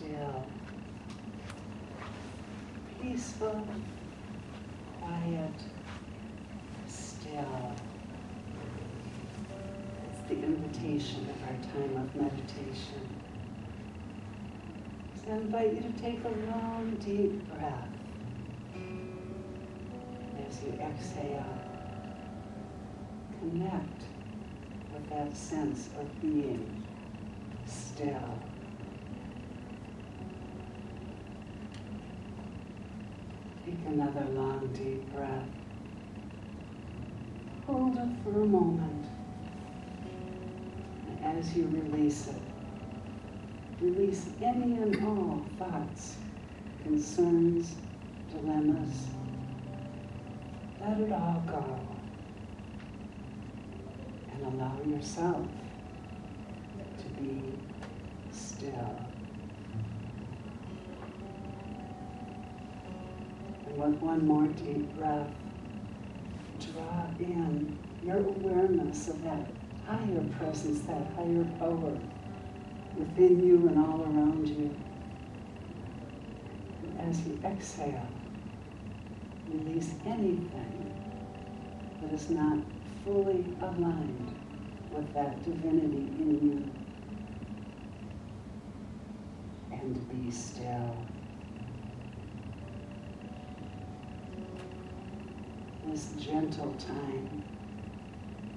still. Peaceful, quiet, still. It's the invitation of our time of meditation. So I invite you to take a long, deep breath. As you exhale, connect with that sense of being still. Take another long, deep breath. Hold it for a moment. And as you release it, release any and all thoughts, concerns, dilemmas. Let it all go. And allow yourself to be still. And with one more deep breath, draw in your awareness of that higher presence, that higher power within you and all around you. And as you exhale, release anything that is not fully aligned with that divinity in you. And be still. This gentle time,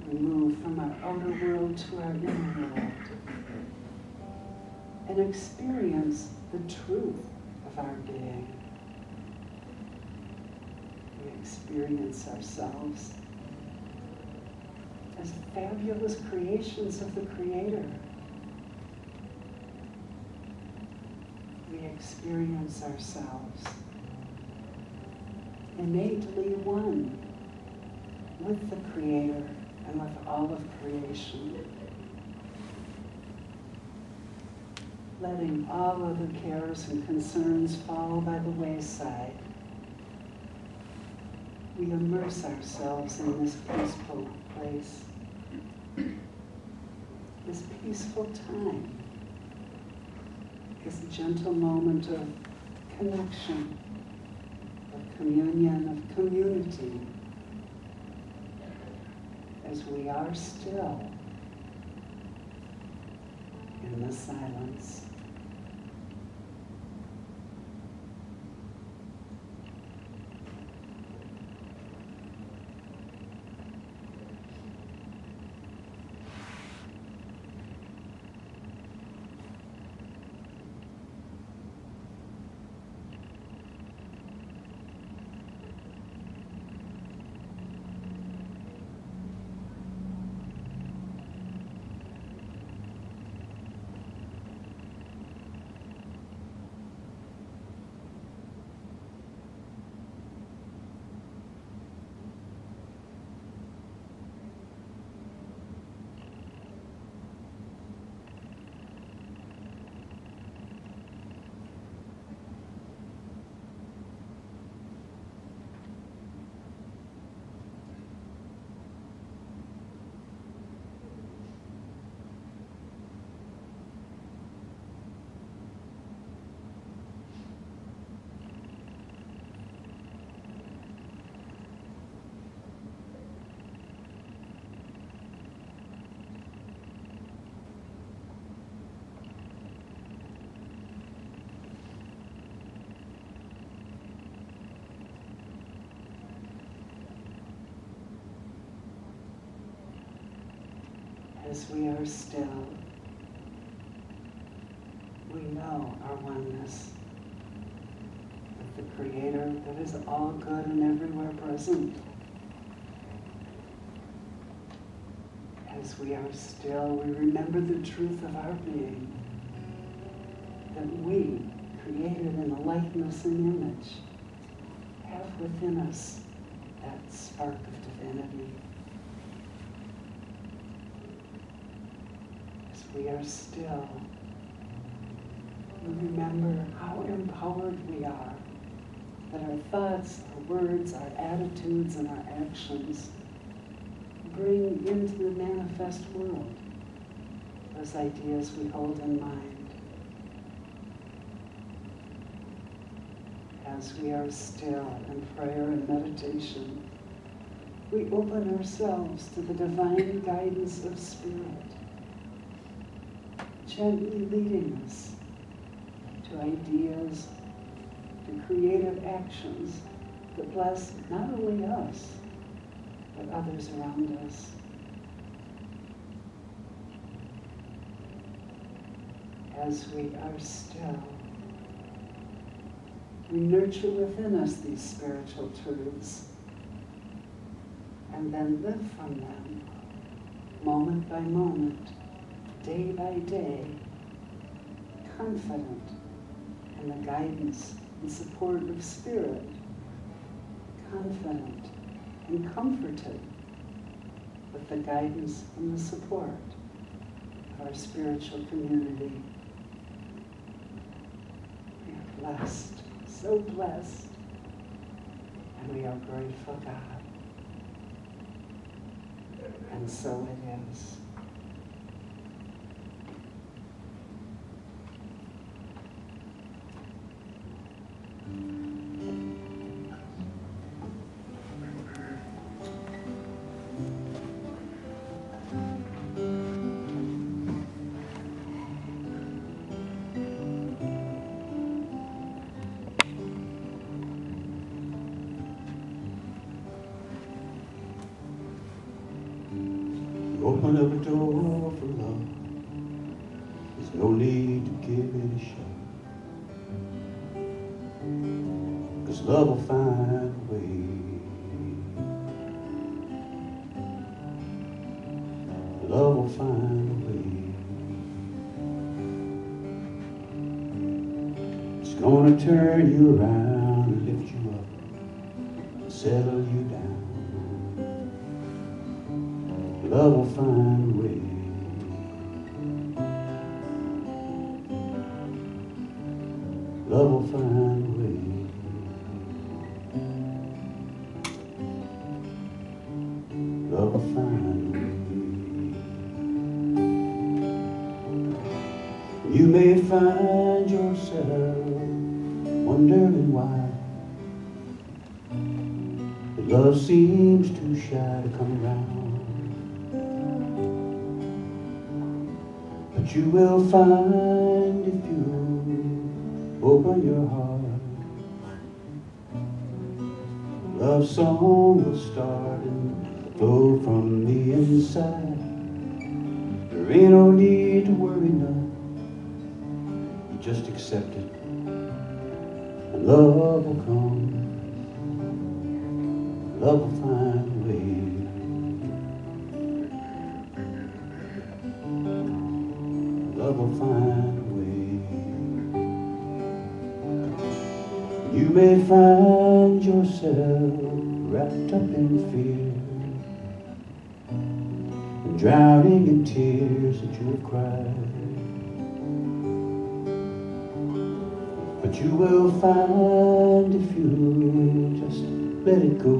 we move from our outer world to our inner world and experience the truth of our being. We experience ourselves as fabulous creations of the Creator. We experience ourselves innately one with the Creator and with all of creation. Letting all other cares and concerns fall by the wayside, we immerse ourselves in this peaceful place, this peaceful time, this gentle moment of connection, of communion, of community, as we are still in the silence. As we are still, we know our oneness with the Creator that is all good and everywhere present. As we are still, we remember the truth of our being, that we, created in the likeness and image, have within us that spark of divinity. We are still. We remember how empowered we are, that our thoughts, our words, our attitudes, and our actions bring into the manifest world those ideas we hold in mind. As we are still in prayer and meditation, we open ourselves to the divine guidance of Spirit, gently leading us to ideas, to creative actions that bless not only us, but others around us. As we are still, we nurture within us these spiritual truths and then live from them, moment by moment, day by day, confident in the guidance and support of Spirit, confident and comforted with the guidance and the support of our spiritual community. We are blessed, so blessed, and we are grateful, God. And so it is. Open up a door for love. There's no need to give it a shot. 'Cause love will find a way. Love will find a way. It's gonna turn you around and lift you up and settle you down. Love will find a way. Love will find a way. Love will find a way. You may find yourself wondering why that love seems too shy to come around. But you will find if you open your heart, love song will start and flow from the inside. There ain't no need to worry none. You just accept it and love will come. Love will find a way. Love will find a way. You may find yourself wrapped up in fear and drowning in tears that you have cried. But you will find if you just let it go,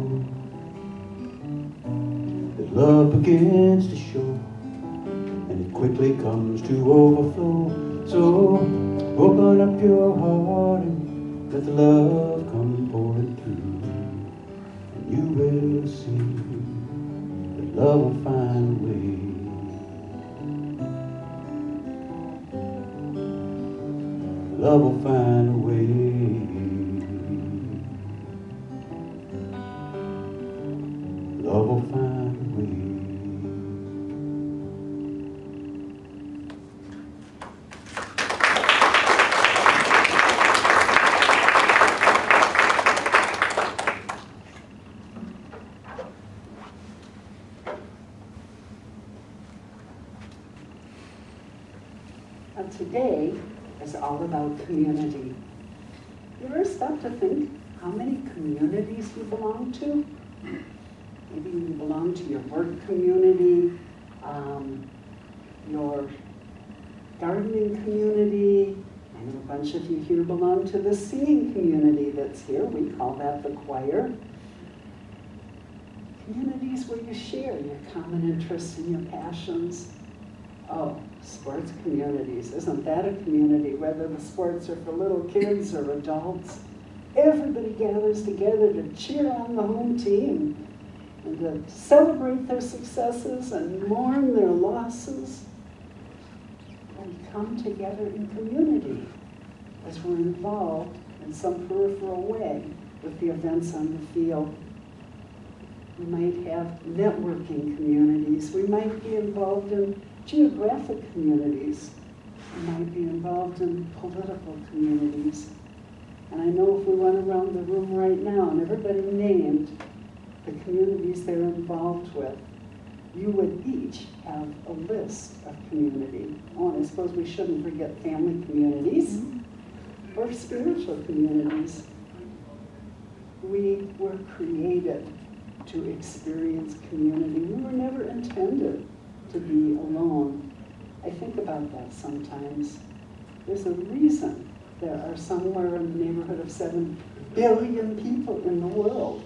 that love begins to show. It quickly comes to overflow. So open up your heart and let the love come pouring through, and you will see that love will find a way. Love will find a way. Love will find a way. Today is all about community. You ever stop to think how many communities you belong to? Maybe you belong to your work community, your gardening community. I know a bunch of you here belong to the singing community that's here. We call that the choir. Communities where you share your common interests and your passions. Oh, sports communities. Isn't that a community, whether the sports are for little kids or adults? everybody gathers together to cheer on the home team and to celebrate their successes and mourn their losses. And come together in community as we're involved in some peripheral way with the events on the field. We might have networking communities. We might be involved in geographic communities. We might be involved in political communities. And I know if we went around the room right now and everybody named the communities they're involved with, you would each have a list of community. Oh, and I suppose we shouldn't forget family communities or spiritual communities. We were created to experience community. We were never intended to be alone. I think about that sometimes. There's a reason there are somewhere in the neighborhood of 7 billion people in the world,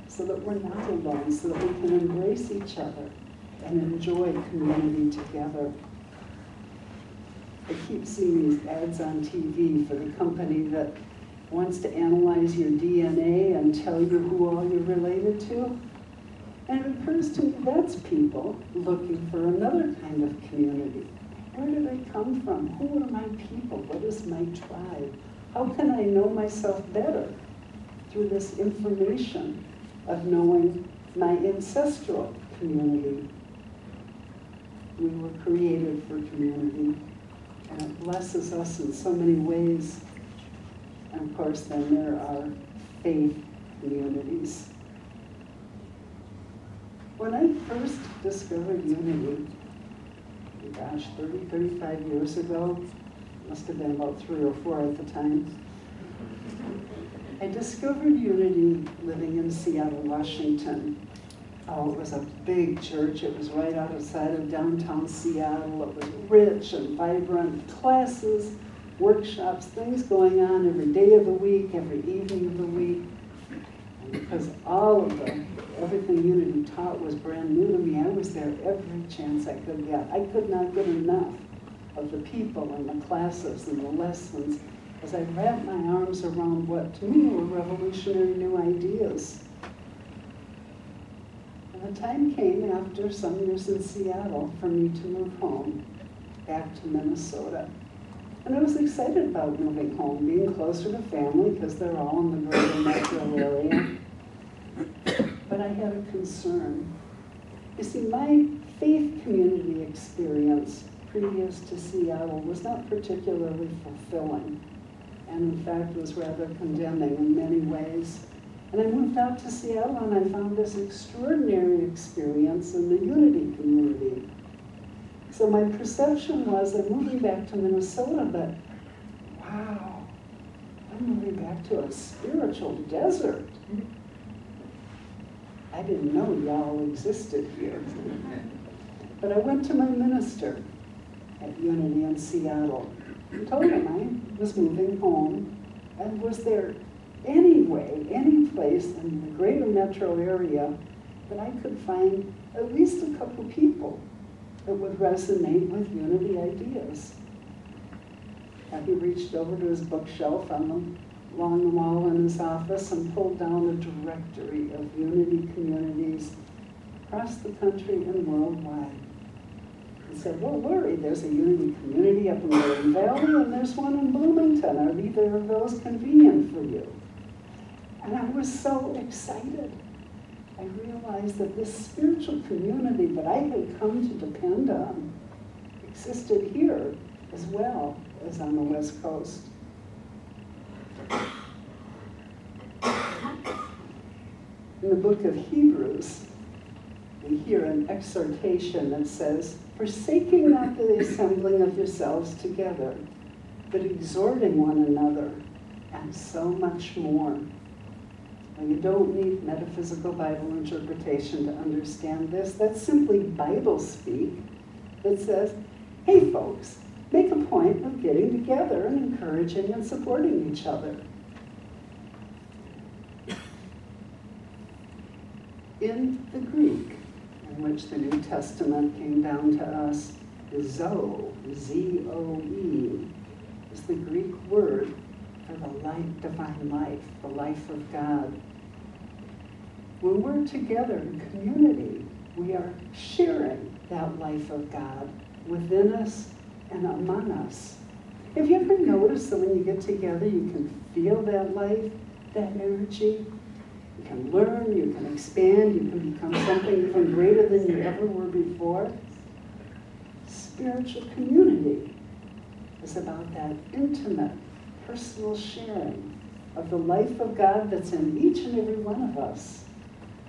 so that we're not alone, so that we can embrace each other and enjoy community together. I keep seeing these ads on TV for the company that wants to analyze your DNA and tell you who all you're related to. And it occurs to me that's people looking for another kind of community. Where did I come from? Who are my people? What is my tribe? How can I know myself better through this information of knowing my ancestral community? We were created for community, and it blesses us in so many ways. And of course, then there are faith communities. When I first discovered unity, gosh, 30, 35 years ago, must have been about 3 or 4 at the time, I discovered unity living in Seattle, Washington. Oh, it was a big church. It was right outside of downtown Seattle. It was rich and vibrant. Classes, workshops, things going on every day of the week, every evening of the week. And because everything Unity taught was brand new to me, I was there every chance I could get. I could not get enough of the people and the classes and the lessons as I wrapped my arms around what to me were revolutionary new ideas. And the time came after some years in Seattle for me to move home, back to Minnesota. And I was excited about moving home, being closer to family, because they're all in the greater metro area. But I had a concern. You see, my faith community experience previous to Seattle was not particularly fulfilling, and in fact was rather condemning in many ways. And I moved out to Seattle and I found this extraordinary experience in the Unity community. So my perception was I'm moving back to Minnesota, but wow, I'm moving back to a spiritual desert. I didn't know y'all existed here. But I went to my minister at Unity in Seattle and told him I was moving home, and was there any way, any place in the greater metro area that I could find at least a couple people that would resonate with Unity ideas. And he reached over to his bookshelf along the wall in his office and pulled down a directory of Unity communities across the country and worldwide. He said, well, Laurie, there's a Unity community up in Golden Valley and there's one in Bloomington. Are either of those convenient for you? And I was so excited. I realized that this spiritual community that I had come to depend on existed here as well as on the West Coast. In the book of Hebrews, we hear an exhortation that says, forsaking not the assembling of yourselves together, but exhorting one another, and so much more. Now, you don't need metaphysical Bible interpretation to understand this. That's simply Bible speak that says, hey folks, make a point of getting together and encouraging and supporting each other. In the Greek, in which the New Testament came down to us, Zoe, Z-O-E, is the Greek word for the life, divine life, the life of God. When we're together in community, we are sharing that life of God within us and among us. Have you ever noticed that when you get together, you can feel that life, that energy? You can learn, you can expand, you can become something even greater than you ever were before. Spiritual community is about that intimate, personal sharing of the life of God that's in each and every one of us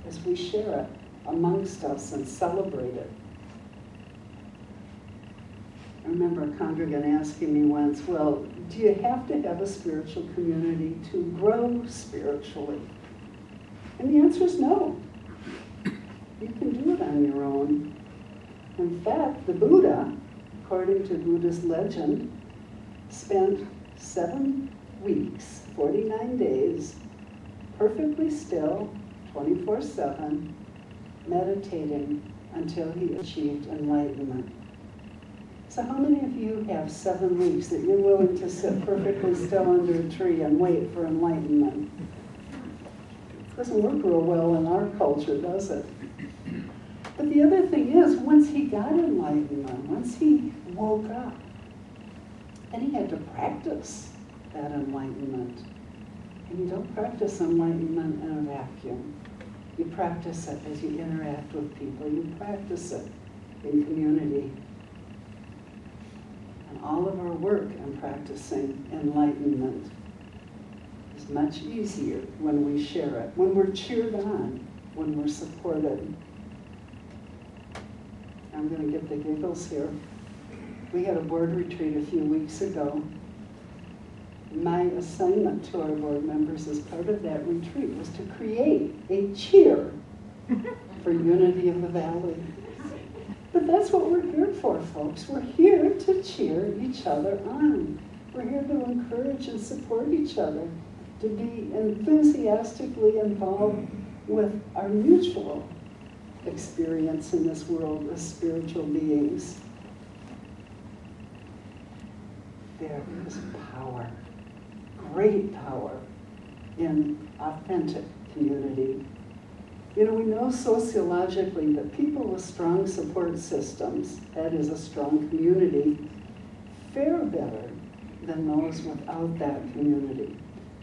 as we share it amongst us and celebrate it. I remember a congregant asking me once, well, do you have to have a spiritual community to grow spiritually? And the answer is no. You can do it on your own. In fact, the Buddha, according to Buddhist legend, spent 7 weeks, 49 days, perfectly still, 24/7, meditating until he achieved enlightenment. So how many of you have 7 weeks that you're willing to sit perfectly still under a tree and wait for enlightenment? Doesn't work real well in our culture, does it? But the other thing is, once he got enlightenment, once he woke up, then he had to practice that enlightenment. And you don't practice enlightenment in a vacuum. You practice it as you interact with people. You practice it in community. And all of our work in practicing enlightenment is much easier when we share it, when we're cheered on, when we're supported. I'm going to get the giggles here. We had a board retreat a few weeks ago. My assignment to our board members as part of that retreat was to create a cheer for Unity of the Valley. But that's what we're here for, folks. We're here to cheer each other on. We're here to encourage and support each other, to be enthusiastically involved with our mutual experience in this world as spiritual beings. There is power, great power, in authentic community. You know, we know sociologically that people with strong support systems, that is a strong community, fare better than those without that community.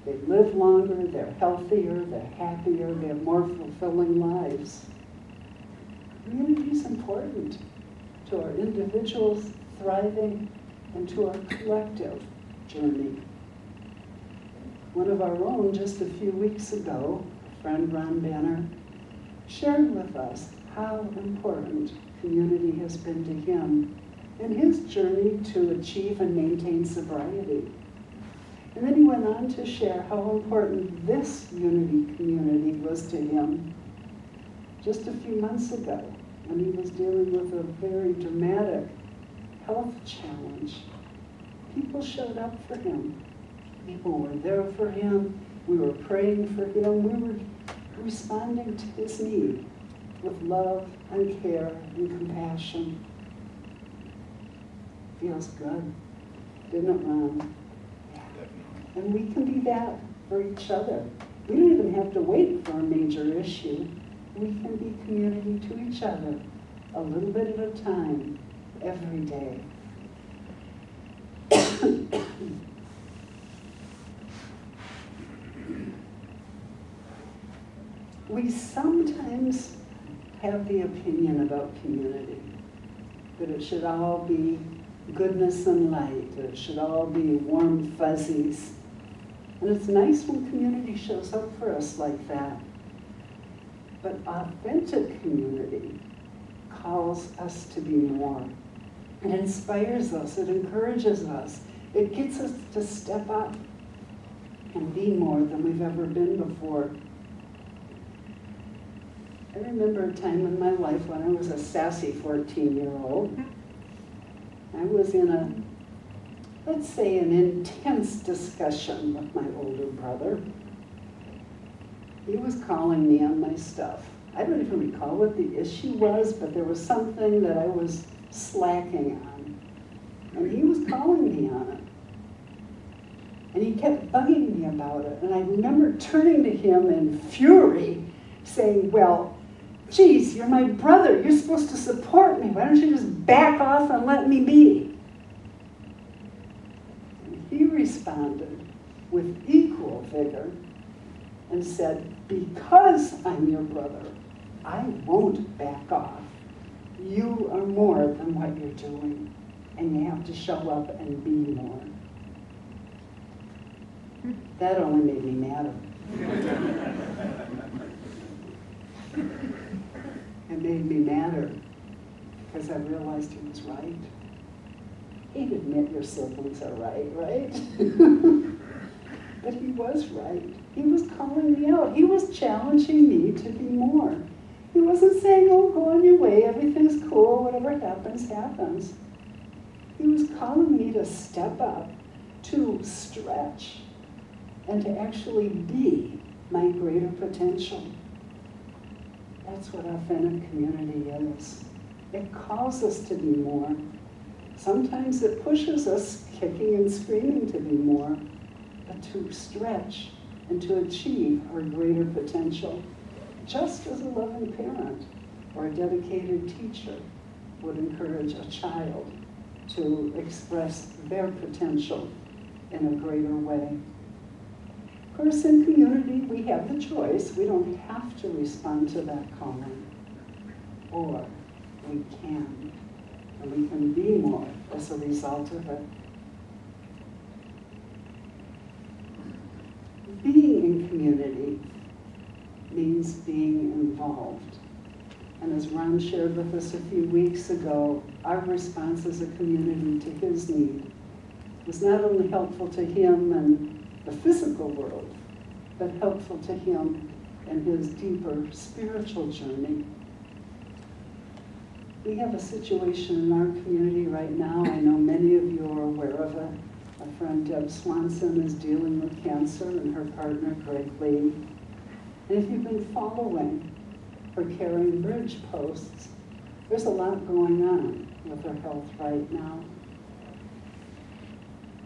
They live longer, they're healthier, they're happier, they have more fulfilling lives. Community is important to our individuals thriving and to our collective journey. One of our own, just a few weeks ago, a friend Ron Banner, shared with us how important community has been to him in his journey to achieve and maintain sobriety. And then he went on to share how important this Unity community was to him just a few months ago when he was dealing with a very dramatic health challenge. People showed up for him. People were there for him. We were praying for him. We were responding to his need with love and care and compassion. Feels good, didn't it, Ron? Yeah. And we can be that for each other. We don't even have to wait for a major issue. We can be community to each other, a little bit at a time, every day. We sometimes have the opinion about community, that it should all be goodness and light, that it should all be warm fuzzies. And it's nice when community shows up for us like that. But authentic community calls us to be more. It inspires us, it encourages us, it gets us to step up and be more than we've ever been before. I remember a time in my life when I was a sassy 14-year-old. I was in a, let's say, an intense discussion with my older brother. He was calling me on my stuff. I don't even recall what the issue was, but there was something that I was slacking on. And he was calling me on And he kept bugging me about it. And I remember turning to him in fury, saying, well, geez, you're my brother. You're supposed to support me. Why don't you just back off and let me be? And he responded with equal vigor and said, because I'm your brother, I won't back off. You are more than what you're doing, and you have to show up and be more. That only made me madder. It made me madder because I realized he was right. He'd admit your siblings are right, right? But he was right. He was calling me out. He was challenging me to be more. He wasn't saying, oh, go on your way, everything's cool, whatever happens, happens. He was calling me to step up, to stretch, and to actually be my greater potential. That's what authentic community is. It calls us to be more. Sometimes it pushes us kicking and screaming to be more, but to stretch and to achieve our greater potential, just as a loving parent or a dedicated teacher would encourage a child to express their potential in a greater way. Of course, in community, we have the choice. We don't have to respond to that calling, or we can, and we can be more as a result of it. Being in community means being involved. And as Ron shared with us a few weeks ago, our response as a community to his need was not only helpful to him and the physical world, but helpful to him in his deeper spiritual journey. We have a situation in our community right now. I know many of you are aware of it. My friend Deb Swanson is dealing with cancer, and her partner, Greg Lee. And if you've been following her Caring Bridge posts, there's a lot going on with her health right now.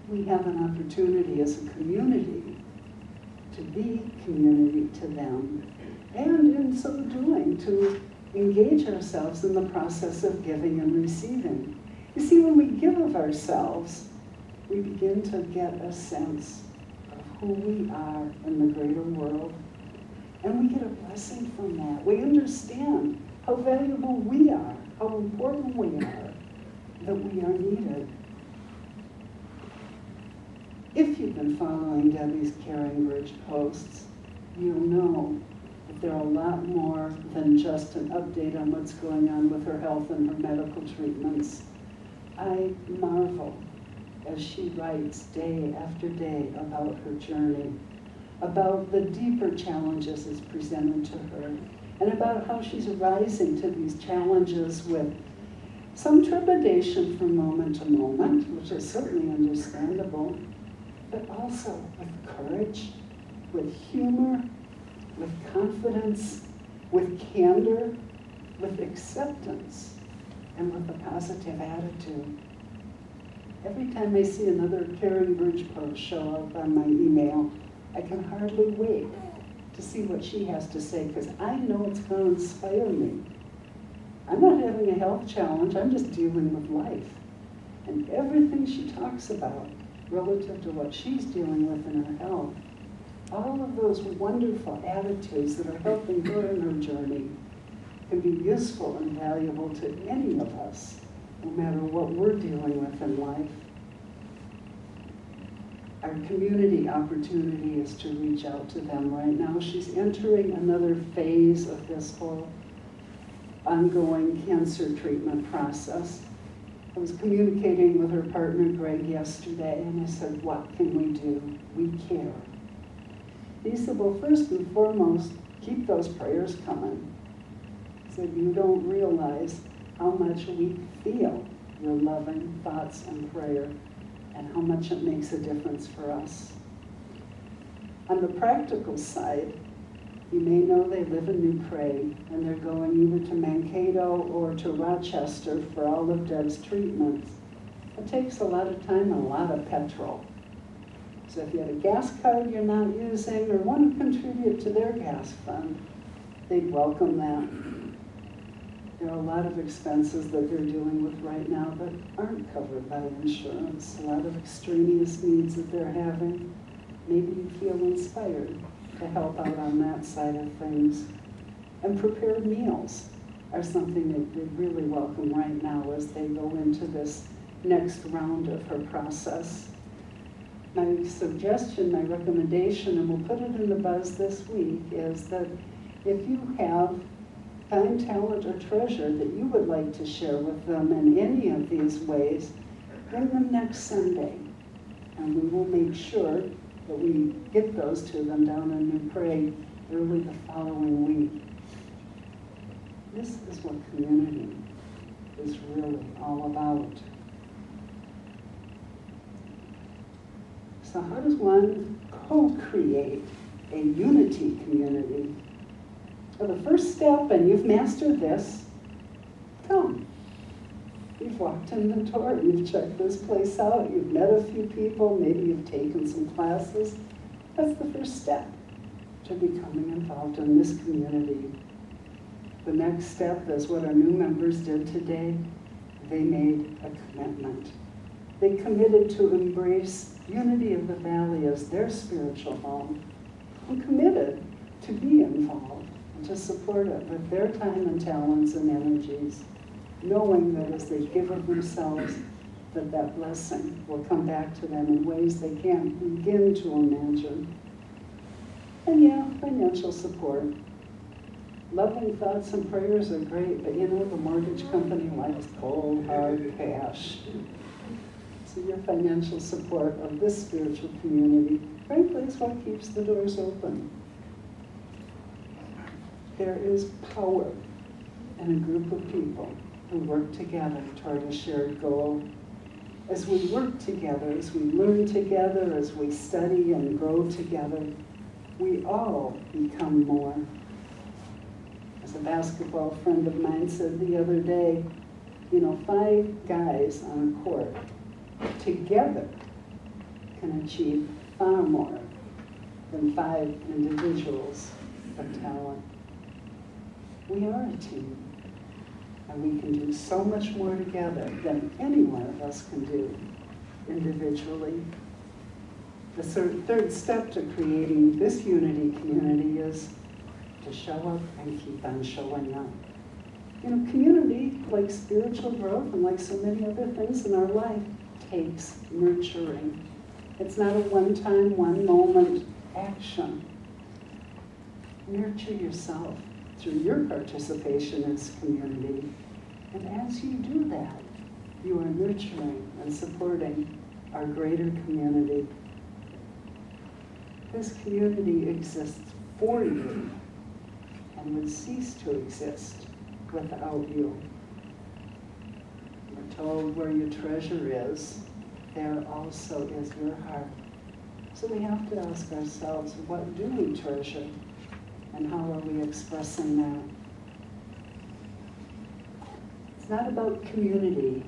We have an opportunity as a community to be community to them, and in so doing, to engage ourselves in the process of giving and receiving. You see, when we give of ourselves, we begin to get a sense of who we are in the greater world, and we get a blessing from that. We understand how valuable we are, how important we are, that we are needed. If you've been following Debbie's Caring Bridge posts, you'll know that there are a lot more than just an update on what's going on with her health and her medical treatments. I marvel as she writes day after day about her journey, about the deeper challenges it's presented to her, and about how she's rising to these challenges with some trepidation from moment to moment, which is certainly understandable, but also with courage, with humor, with confidence, with candor, with acceptance, and with a positive attitude. Every time I see another Caring Bridge post show up on my email, I can hardly wait to see what she has to say, because I know it's going to inspire me. I'm not having a health challenge, I'm just dealing with life. And everything she talks about relative to what she's dealing with in her health, all of those wonderful attitudes that are helping her in her journey can be useful and valuable to any of us, no matter what we're dealing with in life. Our community opportunity is to reach out to them right now. She's entering another phase of this whole ongoing cancer treatment process. I was communicating with her partner, Greg, yesterday, and I said, what can we do? We care. He said, well, first and foremost, keep those prayers coming. He said, you don't realize how much we feel your loving thoughts and prayer, and how much it makes a difference for us. On the practical side, you may know they live in New Prague, and they're going either to Mankato or to Rochester for all of Deb's treatments. It takes a lot of time and a lot of petrol. So if you have a gas card you're not using or want to contribute to their gas fund, they'd welcome that. There are a lot of expenses that they're dealing with right now that aren't covered by insurance, a lot of extraneous needs that they're having. Maybe you feel inspired to help out on that side of things. And prepared meals are something that they really welcome right now as they go into this next round of her process. My suggestion, my recommendation, and we'll put it in the buzz this week, is that if you have time, talent, or treasure that you would like to share with them in any of these ways, bring them next Sunday. And we will make sure that we get those to them down in New Prague early the following week. This is what community is really all about. So how does one co-create a unity community? Well, the first step, and you've mastered this, come. You've walked in the door, you've checked this place out, you've met a few people, maybe you've taken some classes. That's the first step to becoming involved in this community. The next step is what our new members did today. They made a commitment. They committed to embrace Unity of the Valley as their spiritual home, and committed to be involved and to support it with their time and talents and energies, knowing that as they give of themselves, that blessing will come back to them in ways they can't begin to imagine. And yeah, financial support. Loving thoughts and prayers are great, but you know, the mortgage company likes cold, hard cash. So your financial support of this spiritual community, frankly, is what keeps the doors open. There is power in a group of people who work together toward a shared goal. As we work together, as we learn together, as we study and grow together, we all become more. As a basketball friend of mine said the other day, you know, 5 guys on a court together can achieve far more than 5 individuals of talent. We are a team, and we can do so much more together than any one of us can do individually. The third step to creating this unity community is to show up and keep on showing up. You know, community, like spiritual growth and like so many other things in our life, takes nurturing. It's not a one-time, one-moment action. Nurture yourself through your participation in this community. And as you do that, you are nurturing and supporting our greater community. This community exists for you and would cease to exist without you. We're told where your treasure is, there also is your heart. So we have to ask ourselves, what do we treasure? And how are we expressing that? It's not about community.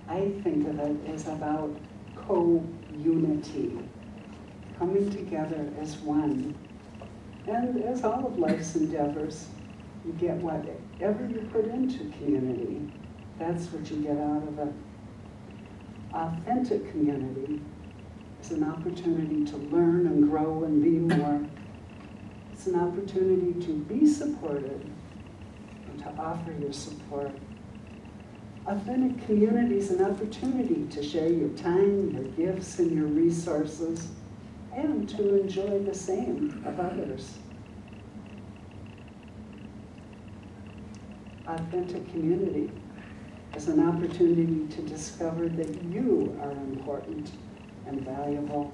I think of it as about co-unity, coming together as one. And as all of life's endeavors, you get whatever you put into community, that's what you get out of it. Authentic community is an opportunity to learn and grow and be more. It's an opportunity to be supported and to offer your support. Authentic community is an opportunity to share your time, your gifts, and your resources, and to enjoy the same of others. Authentic community is an opportunity to discover that you are important and valuable.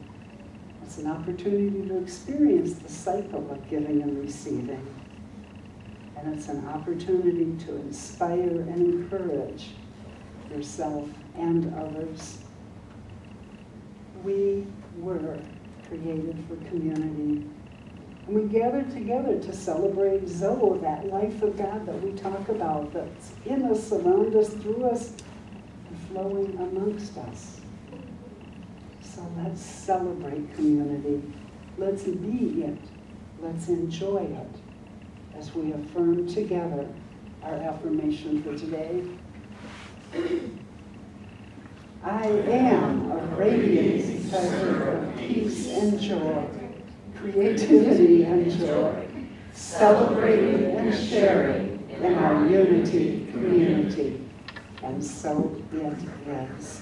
It's an opportunity to experience the cycle of giving and receiving. And it's an opportunity to inspire and encourage yourself and others. We were created for community. And we gather together to celebrate Zoe, that life of God that we talk about, that's in us, around us, through us, and flowing amongst us. So let's celebrate community. Let's be it. Let's enjoy it as we affirm together our affirmation for today. I am a radiant center of peace and joy, creativity and joy, celebrating and sharing in our unity community. And so it is.